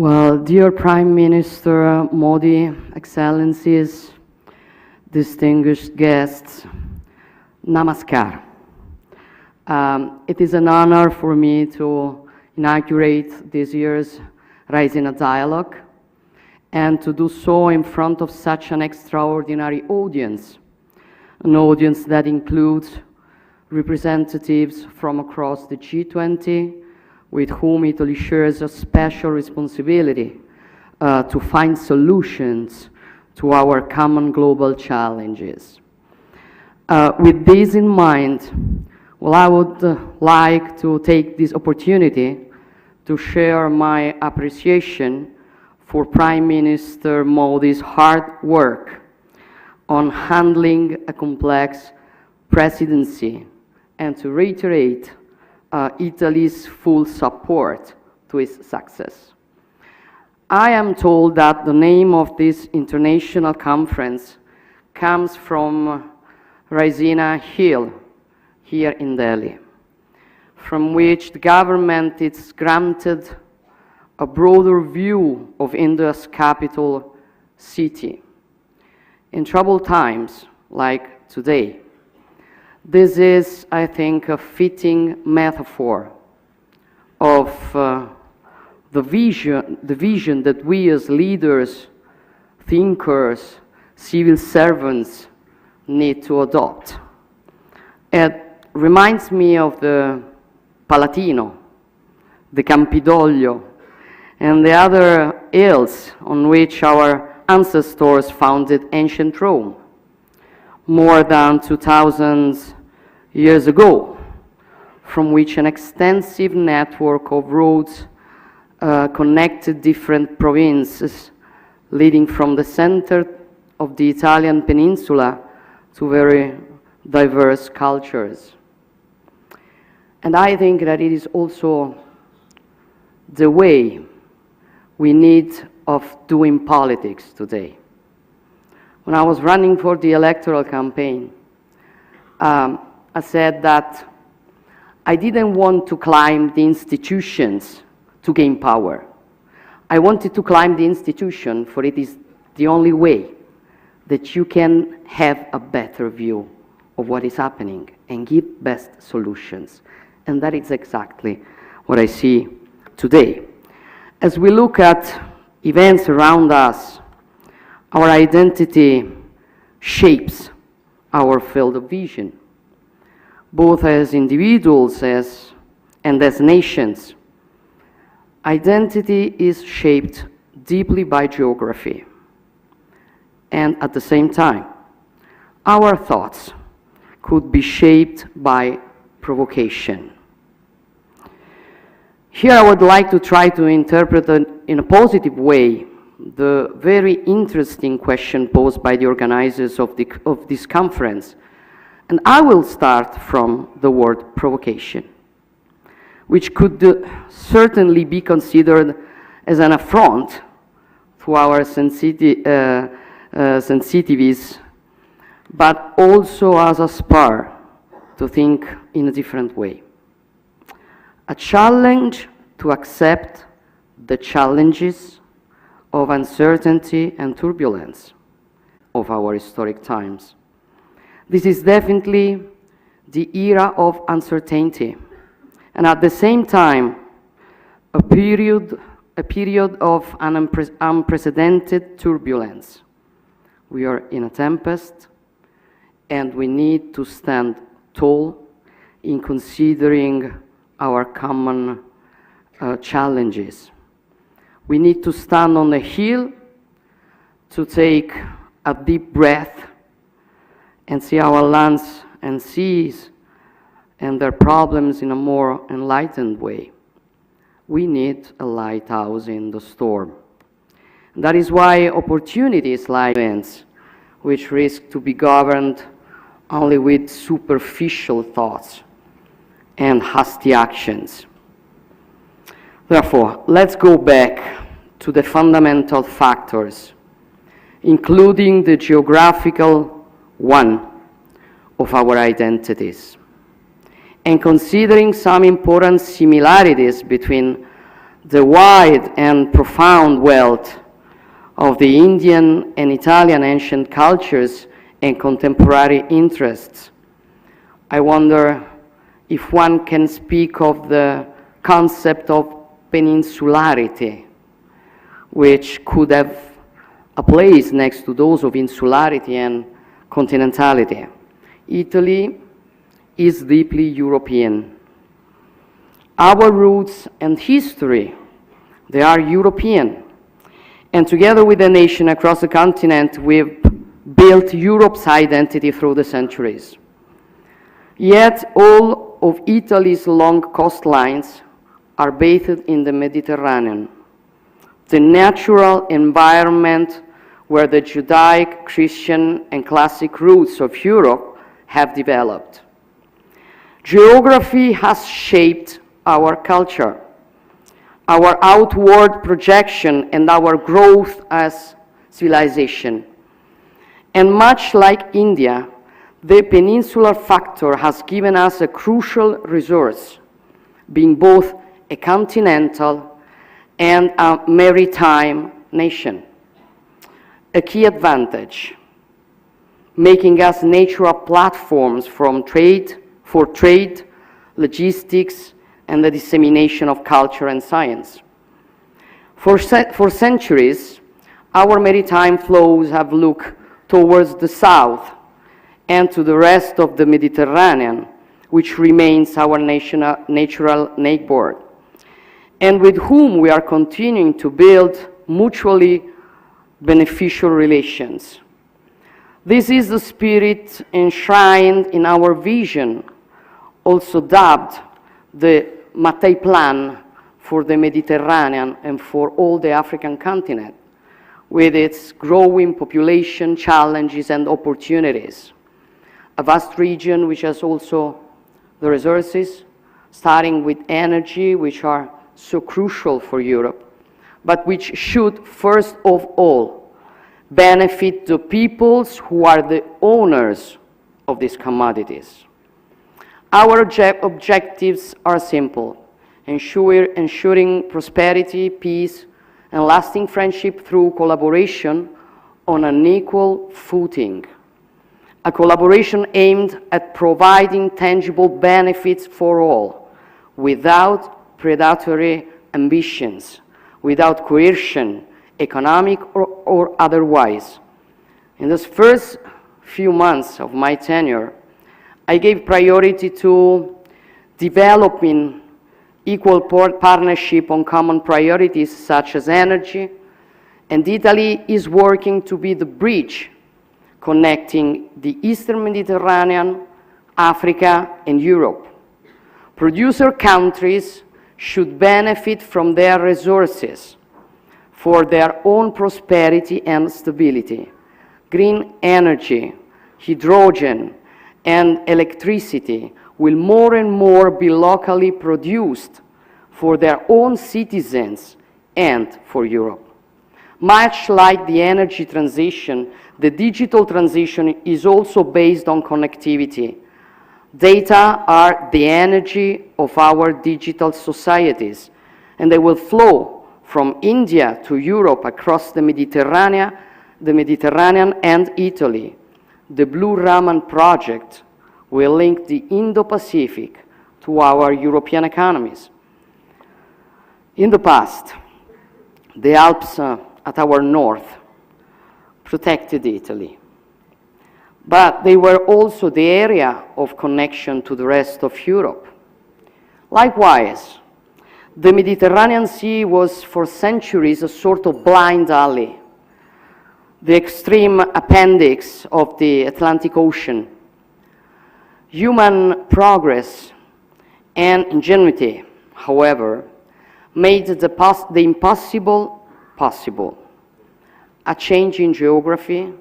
Well, dear Prime Minister Modi, Excellencies, distinguished guests, Namaskar. It is an honor for me to inaugurate this year's Rising a Dialogue and to do so in front of such an extraordinary audience, an audience that includes representatives from across the G20, with whom Italy shares a special responsibility to find solutions to our common global challenges. With this in mind, well, I would like to take this opportunity to share my appreciation for Prime Minister Modi's hard work on handling a complex presidency and to reiterate Italy's full support to its success. I am told that the name of this international conference comes from Raisina Hill here in Delhi, from which the government is granted a broader view of India's capital city. In troubled times like today, this is, I think, a fitting metaphor of the vision that we as leaders, thinkers, civil servants need to adopt. It reminds me of the Palatino, the Campidoglio, and the other hills on which our ancestors founded ancient Rome more than 2,000 years ago, from which an extensive network of roads connected different provinces, leading from the center of the Italian peninsula to very diverse cultures. And I think that it is also the way we need of doing politics today. When I was running for the electoral campaign, I said that I didn't want to climb the institutions to gain power. I wanted to climb the institution, for it is the only way that you can have a better view of what is happening and give best solutions. And that is exactly what I see today. As we look at events around us, our identity shapes our field of vision, both as individuals and as nations. Identity is shaped deeply by geography, and at the same time, our thoughts could be shaped by provocation. Here I would like to try to interpret in a positive way the very interesting question posed by the organizers of this conference. And I will start from the word provocation, which could certainly be considered as an affront to our sensitivities, but also as a spur to think in a different way. A challenge to accept the challenges of uncertainty and turbulence of our historic times. This is definitely the era of uncertainty, and at the same time, a period of unprecedented turbulence. We are in a tempest, and we need to stand tall in considering our common challenges. We need to stand on the hill to take a deep breath and see our lands and seas and their problems in a more enlightened way. We need a lighthouse in the storm. That is why opportunities like events, which risk to be governed only with superficial thoughts and hasty actions. Therefore, let's go back to the fundamental factors, including the geographical one of our identities, and considering some important similarities between the wide and profound wealth of the Indian and Italian ancient cultures and contemporary interests. I wonder if one can speak of the concept of peninsularity, which could have a place next to those of insularity and continentality. Italy is deeply European. Our roots and history, they are European. And together with the nation across the continent, we've built Europe's identity through the centuries. Yet all of Italy's long coastlines are bathed in the Mediterranean, the natural environment where the Judaic, Christian, and classic roots of Europe have developed. Geography has shaped our culture, our outward projection, and our growth as civilization. And much like India, the peninsular factor has given us a crucial resource, being both a continental and a maritime nation. A key advantage, making us natural platforms for trade, logistics, and the dissemination of culture and science. For centuries, our maritime flows have looked towards the south and to the rest of the Mediterranean, which remains our natural neighbor, and with whom we are continuing to build mutually beneficial relations. This is the spirit enshrined in our vision, also dubbed the Mattei Plan for the Mediterranean and for all the African continent, with its growing population, challenges, and opportunities. A vast region which has also the resources, starting with energy, which are so crucial for Europe, but which should, first of all, benefit the peoples who are the owners of these commodities. Our objectives are simple: ensuring prosperity, peace, and lasting friendship through collaboration on an equal footing. A collaboration aimed at providing tangible benefits for all, without predatory ambitions, without coercion, economic or otherwise. In those first few months of my tenure, I gave priority to developing equal partnership on common priorities such as energy, and Italy is working to be the bridge connecting the Eastern Mediterranean, Africa, and Europe. Producer countries should benefit from their resources for their own prosperity and stability. Green energy, hydrogen, and electricity will more and more be locally produced for their own citizens and for Europe. Much like the energy transition, the digital transition is also based on connectivity. Data are the energy of our digital societies, and they will flow from India to Europe across the Mediterranean and Italy. The Blue Raman project will link the Indo-Pacific to our European economies. In the past, the Alps at our north protected Italy, but they were also the area of connection to the rest of Europe. Likewise, the Mediterranean Sea was for centuries a sort of blind alley, the extreme appendix of the Atlantic Ocean. Human progress and ingenuity, however, made the impossible possible. A change in geography,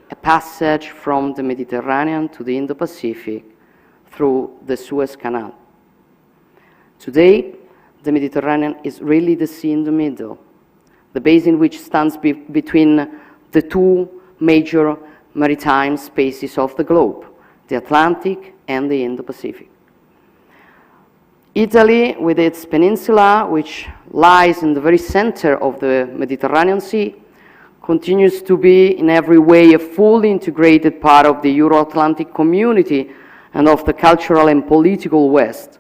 a passage from the Mediterranean to the Indo-Pacific through the Suez Canal. Today, the Mediterranean is really the sea in the middle, the basin which stands between the two major maritime spaces of the globe, the Atlantic and the Indo-Pacific. Italy, with its peninsula, which lies in the very center of the Mediterranean Sea, continues to be in every way a fully integrated part of the Euro-Atlantic community and of the cultural and political West.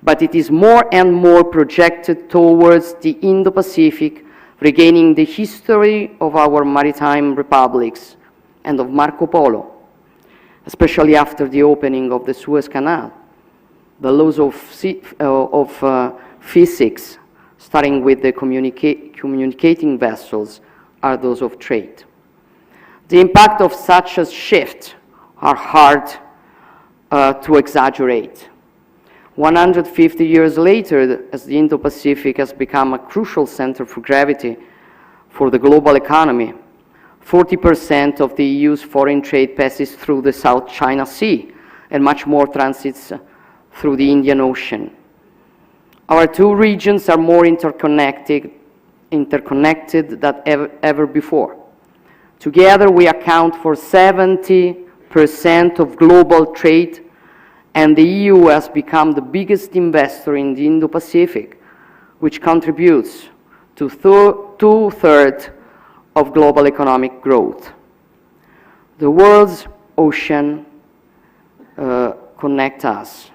But it is more and more projected towards the Indo-Pacific, regaining the history of our maritime republics and of Marco Polo, especially after the opening of the Suez Canal. The laws of physics, starting with the communicating vessels, are those of trade. The impact of such a shift are hard to exaggerate. 150 years later, as the Indo-Pacific has become a crucial center for gravity for the global economy, 40% of the EU's foreign trade passes through the South China Sea, and much more transits through the Indian Ocean. Our two regions are more interconnected than ever before. Together, we account for 70% of global trade, and the EU has become the biggest investor in the Indo-Pacific, which contributes to two-thirds of global economic growth. The world's ocean connect us.